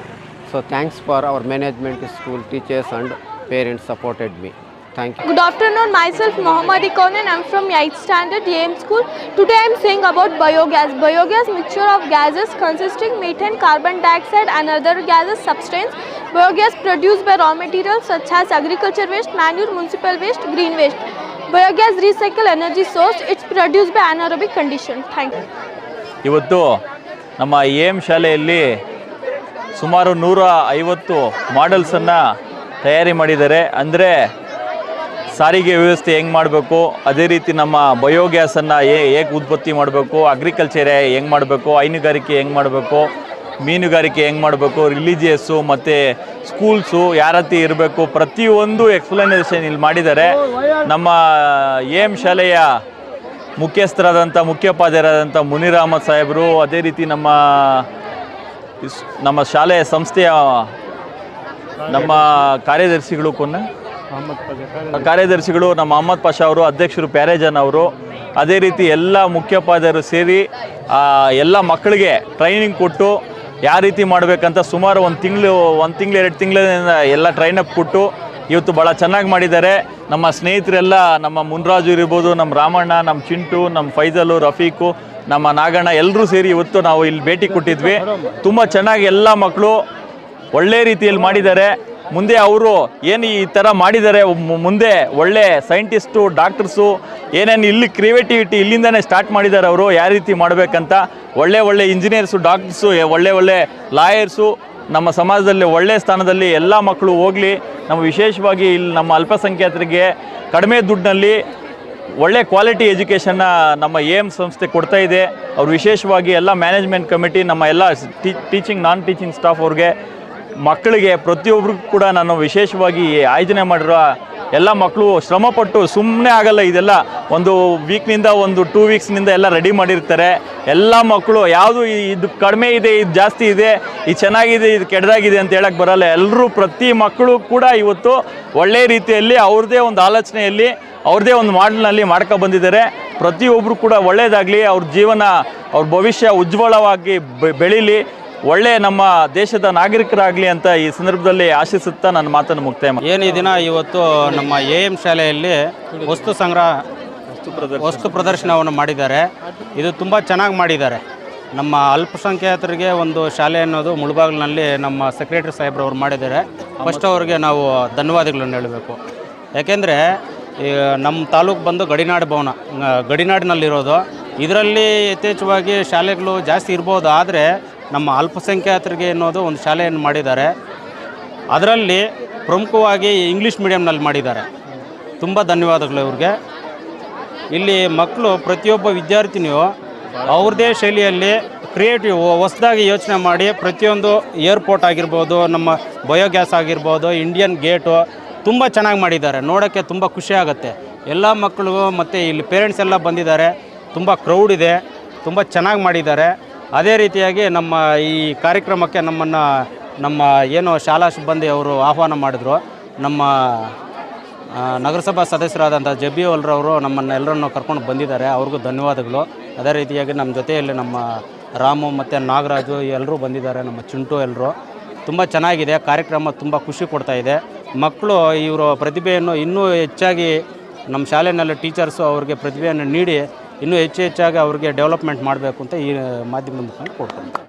So thanks for our management, school teachers and parents supported me. Thank you. Good afternoon, myself Mohammad Ikonen. I am from 8th standard AM School. Today I am saying about biogas. Biogas mixture of gases consisting methane, carbon dioxide and other gases substance. Biogas produced by raw materials such as agriculture waste, manure, municipal waste, green waste. Biogas recycle energy source. It's produced by anaerobic condition. Thank you. ಇವತ್ತು ನಮ್ಮ AM ಶಾಲೆಯಲ್ಲಿ ಸುಮಾರು 150 ಮಾಡೆಲ್ಸನ್ನು ತಯಾರಿ ಮಾಡಿದ್ದಾರೆ. ಅಂದರೆ ಸಾರಿಗೆ ವ್ಯವಸ್ಥೆ ಹೆಂಗೆ ಮಾಡಬೇಕು, ಅದೇ ರೀತಿ ನಮ್ಮ ಬಯೋಗ್ಯಾಸನ್ನು ಹೇಗೆ ಉತ್ಪತ್ತಿ ಮಾಡಬೇಕು, ಅಗ್ರಿಕಲ್ಚರ್ ಹೆಂಗೆ ಮಾಡಬೇಕು, ಹೈನುಗಾರಿಕೆ ಹೆಂಗೆ ಮಾಡಬೇಕು, ಮೀನುಗಾರಿಕೆ ಹೆಂಗೆ ಮಾಡಬೇಕು, ರಿಲಿಜಿಯಸ್ಸು ಮತ್ತು ಸ್ಕೂಲ್ಸು ಯಾವ ರೀತಿ ಇರಬೇಕು, ಪ್ರತಿಯೊಂದು ಎಕ್ಸ್ಪ್ಲನೇಷನ್ ಇಲ್ಲಿ ಮಾಡಿದ್ದಾರೆ. ನಮ್ಮ AM ಶಾಲೆಯ ಮುಖ್ಯಸ್ಥರಾದಂಥ ಮುಖ್ಯೋಪಾಧ್ಯಾಯರಾದಂಥ ಮುನೀರ್ ಅಹಮದ್ ಸಾಹೇಬರು, ಅದೇ ರೀತಿ ನಮ್ಮ ಶಾಲೆಯ ಸಂಸ್ಥೆಯ ನಮ್ಮ ಕಾರ್ಯದರ್ಶಿಗಳು ನಮ್ಮ ಅಹಮದ್ ಪಾಷಾ ಅವರು, ಅಧ್ಯಕ್ಷರು ಪ್ಯಾರೇಜನ್ ಅವರು, ಅದೇ ರೀತಿ ಎಲ್ಲ ಮುಖ್ಯೋಪಾಧ್ಯಾಯರು ಸೇರಿ ಎಲ್ಲ ಮಕ್ಕಳಿಗೆ ಟ್ರೈನಿಂಗ್ ಕೊಟ್ಟು ಯಾವ ರೀತಿ ಮಾಡಬೇಕಂತ ಸುಮಾರು ಒಂದು ತಿಂಗಳು 2 ತಿಂಗಳಿಂದ ಎಲ್ಲ ಟ್ರೈನಪ್ ಕೊಟ್ಟು ಇವತ್ತು ಭಾಳ ಚೆನ್ನಾಗಿ ಮಾಡಿದ್ದಾರೆ. ನಮ್ಮ ಸ್ನೇಹಿತರೆಲ್ಲ ನಮ್ಮ ಮುನ್ರಾಜು ಇರ್ಬೋದು, ನಮ್ಮ ರಾಮಣ್ಣ, ನಮ್ಮ ಚಿಂಟು, ನಮ್ಮ ಫೈಜಲು, ರಫೀಕು, ನಮ್ಮ ನಾಗಣ್ಣ ಎಲ್ಲರೂ ಸೇರಿ ಇವತ್ತು ನಾವು ಇಲ್ಲಿ ಭೇಟಿ ಕೊಟ್ಟಿದ್ವಿ. ತುಂಬ ಚೆನ್ನಾಗಿ ಎಲ್ಲ ಮಕ್ಕಳು ಒಳ್ಳೆ ರೀತಿಯಲ್ಲಿ ಮಾಡಿದ್ದಾರೆ. ಮುಂದೆ ಅವರು ಏನು ಈ ಥರ ಮಾಡಿದ್ದಾರೆ, ಮುಂದೆ ಒಳ್ಳೆ ಸೈಂಟಿಸ್ಟು, ಡಾಕ್ಟರ್ಸು ಏನೇನು ಇಲ್ಲಿ ಕ್ರಿಯೇಟಿವಿಟಿ ಇಲ್ಲಿಂದನೇ ಸ್ಟಾರ್ಟ್ ಮಾಡಿದ್ದಾರೆ. ಅವರು ಯಾವ ರೀತಿ ಮಾಡಬೇಕಂತ ಒಳ್ಳೆ ಇಂಜಿನಿಯರ್ಸು, ಡಾಕ್ಟರ್ಸು, ಒಳ್ಳೆ ಲಾಯರ್ಸು ನಮ್ಮ ಸಮಾಜದಲ್ಲಿ ಒಳ್ಳೆ ಸ್ಥಾನದಲ್ಲಿ ಎಲ್ಲ ಮಕ್ಕಳು ಹೋಗಲಿ. ನಮ್ಮ ವಿಶೇಷವಾಗಿ ಇಲ್ಲಿ ನಮ್ಮ ಅಲ್ಪಸಂಖ್ಯಾತರಿಗೆ ಕಡಿಮೆ ದುಡ್ಡಿನಲ್ಲಿ ಒಳ್ಳೆ ಕ್ವಾಲಿಟಿ ಎಜುಕೇಷನ್ನ ನಮ್ಮ AM ಸಂಸ್ಥೆ ಕೊಡ್ತಾ ಇದೆ. ಅವರು ವಿಶೇಷವಾಗಿ ಎಲ್ಲ ಮ್ಯಾನೇಜ್ಮೆಂಟ್ ಕಮಿಟಿ, ನಮ್ಮ ಎಲ್ಲ ಟೀಚಿಂಗ್ ನಾನ್ ಟೀಚಿಂಗ್ ಸ್ಟಾಫ್ ಅವ್ರಿಗೆ, ಮಕ್ಕಳಿಗೆ ಪ್ರತಿಯೊಬ್ಬರಿಗೂ ಕೂಡ ನಾನು ವಿಶೇಷವಾಗಿ ಆಯೋಜನೆ ಮಾಡಿರೋ ಎಲ್ಲ ಮಕ್ಕಳು ಶ್ರಮಪಟ್ಟು ಸುಮ್ಮನೆ ಆಗಲ್ಲ. ಇದೆಲ್ಲ ಒಂದು ವೀಕ್ನಿಂದ ಒಂದು 2 ವೀಕ್ಸ್ನಿಂದ ಎಲ್ಲ ರೆಡಿ ಮಾಡಿರ್ತಾರೆ. ಎಲ್ಲ ಮಕ್ಕಳು ಯಾವುದು ಇದು ಕಡಿಮೆ ಇದೆ, ಇದು ಜಾಸ್ತಿ ಇದೆ, ಇದು ಚೆನ್ನಾಗಿದೆ, ಇದು ಕೆಟ್ಟದಾಗಿದೆ ಅಂತ ಹೇಳಕ್ಕೆ ಬರಲ್ಲ. ಎಲ್ಲರೂ ಪ್ರತಿ ಮಕ್ಕಳು ಕೂಡ ಇವತ್ತು ಒಳ್ಳೆ ರೀತಿಯಲ್ಲಿ ಅವ್ರದ್ದೇ ಒಂದು ಆಲೋಚನೆಯಲ್ಲಿ ಅವ್ರದ್ದೇ ಒಂದು ಮಾಡಲ್ನಲ್ಲಿ ಮಾಡ್ಕೊ ಬಂದಿದ್ದಾರೆ. ಪ್ರತಿಯೊಬ್ಬರು ಕೂಡ ಒಳ್ಳೆಯದಾಗಲಿ, ಅವ್ರ ಜೀವನ, ಅವ್ರ ಭವಿಷ್ಯ ಉಜ್ವಲವಾಗಿ ಬೆಳೀಲಿ, ಒಳ್ಳೆ ನಮ್ಮ ದೇಶದ ನಾಗರಿಕರಾಗಲಿ ಅಂತ ಈ ಸಂದರ್ಭದಲ್ಲಿ ಆಶಿಸುತ್ತಾ ನನ್ನ ಮಾತನ್ನು ಮುಕ್ತಾಯ ಮಾಡಿ. ಏನು ಈ ದಿನ ಇವತ್ತು ನಮ್ಮ AM ಶಾಲೆಯಲ್ಲಿ ವಸ್ತು ಪ್ರದರ್ಶನವನ್ನು ಮಾಡಿದ್ದಾರೆ. ಇದು ತುಂಬ ಚೆನ್ನಾಗಿ ಮಾಡಿದ್ದಾರೆ. ನಮ್ಮ ಅಲ್ಪಸಂಖ್ಯಾತರಿಗೆ ಒಂದು ಶಾಲೆ ಅನ್ನೋದು ಮುಳಬಾಗಿಲಿನಲ್ಲಿ ನಮ್ಮ ಸೆಕ್ರೆಟರಿ ಸಾಹೇಬ್ರವ್ರು ಮಾಡಿದ್ದಾರೆ. ಫಸ್ಟ್ ಅವ್ರಿಗೆ ನಾವು ಧನ್ಯವಾದಗಳನ್ನು ಹೇಳಬೇಕು. ಯಾಕೆಂದರೆ ನಮ್ಮ ತಾಲೂಕು ಬಂದು ಗಡಿನಾಡು ಭವನ, ಗಡಿನಾಡಿನಲ್ಲಿರೋದು. ಇದರಲ್ಲಿ ಯಥೇಚ್ಛವಾಗಿ ಶಾಲೆಗಳು ಜಾಸ್ತಿ ಇರ್ಬೋದು, ಆದರೆ ನಮ್ಮ ಅಲ್ಪಸಂಖ್ಯಾತರಿಗೆ ಅನ್ನೋದು ಒಂದು ಶಾಲೆಯನ್ನು ಮಾಡಿದ್ದಾರೆ. ಅದರಲ್ಲಿ ಪ್ರಮುಖವಾಗಿ ಇಂಗ್ಲೀಷ್ ಮೀಡಿಯಮ್ನಲ್ಲಿ ಮಾಡಿದ್ದಾರೆ. ತುಂಬ ಧನ್ಯವಾದಗಳು ಇವ್ರಿಗೆ. ಇಲ್ಲಿ ಮಕ್ಕಳು ಪ್ರತಿಯೊಬ್ಬ ವಿದ್ಯಾರ್ಥಿನಿಯು ಅವ್ರದ್ದೇ ಶೈಲಿಯಲ್ಲಿ ಕ್ರಿಯೇಟಿವ್ ಹೊಸದಾಗಿ ಯೋಚನೆ ಮಾಡಿ ಪ್ರತಿಯೊಂದು ಏರ್ಪೋರ್ಟ್ ಆಗಿರ್ಬೋದು, ನಮ್ಮ ಬಯೋಗ್ಯಾಸ್ ಆಗಿರ್ಬೋದು, ಇಂಡಿಯನ್ ಗೇಟು ತುಂಬ ಚೆನ್ನಾಗಿ ಮಾಡಿದ್ದಾರೆ. ನೋಡೋಕ್ಕೆ ತುಂಬ ಖುಷಿ ಆಗುತ್ತೆ. ಎಲ್ಲ ಮಕ್ಕಳಿಗೂ ಮತ್ತು ಇಲ್ಲಿ ಪೇರೆಂಟ್ಸ್ ಎಲ್ಲ ಬಂದಿದ್ದಾರೆ. ತುಂಬ ಕ್ರೌಡ್ ಇದೆ, ತುಂಬ ಚೆನ್ನಾಗಿ ಮಾಡಿದ್ದಾರೆ. ಅದೇ ರೀತಿಯಾಗಿ ನಮ್ಮ ಈ ಕಾರ್ಯಕ್ರಮಕ್ಕೆ ನಮ್ಮ ಏನು ಶಾಲಾ ಸಿಬ್ಬಂದಿ ಅವರು ಆಹ್ವಾನ ಮಾಡಿದ್ರು. ನಮ್ಮ ನಗರಸಭಾ ಸದಸ್ಯರಾದಂಥ ಜಬಿ ಅವರವರು ನಮ್ಮನ್ನೆಲ್ಲರನ್ನು ಕರ್ಕೊಂಡು ಬಂದಿದ್ದಾರೆ. ಅವ್ರಿಗೂ ಧನ್ಯವಾದಗಳು. ಅದೇ ರೀತಿಯಾಗಿ ನಮ್ಮ ಜೊತೆಯಲ್ಲಿ ನಮ್ಮ ರಾಮು ಮತ್ತು ನಾಗರಾಜು ಎಲ್ಲರೂ ಬಂದಿದ್ದಾರೆ, ನಮ್ಮ ಚಿಂಟು ಎಲ್ಲರೂ. ತುಂಬ ಚೆನ್ನಾಗಿದೆ ಕಾರ್ಯಕ್ರಮ, ತುಂಬ ಖುಷಿ ಕೊಡ್ತಾ ಇದೆ. ಮಕ್ಕಳು ಇವರ ಪ್ರತಿಭೆಯನ್ನು ಇನ್ನೂ ಹೆಚ್ಚಾಗಿ ನಮ್ಮ ಶಾಲೆಯಲ್ಲಿ ಟೀಚರ್ಸು ಅವ್ರಿಗೆ ಪ್ರತಿಭೆಯನ್ನು ನೀಡಿ ಇನ್ನೂ ಹೆಚ್ಚಾಗಿ ಅವ್ರಿಗೆ ಡೆವಲಪ್ಮೆಂಟ್ ಮಾಡಬೇಕು ಅಂತ ಈ ಮಾಧ್ಯಮದ ಮುಖಾಂತರ ಕೊಡ್ತಾರೆ.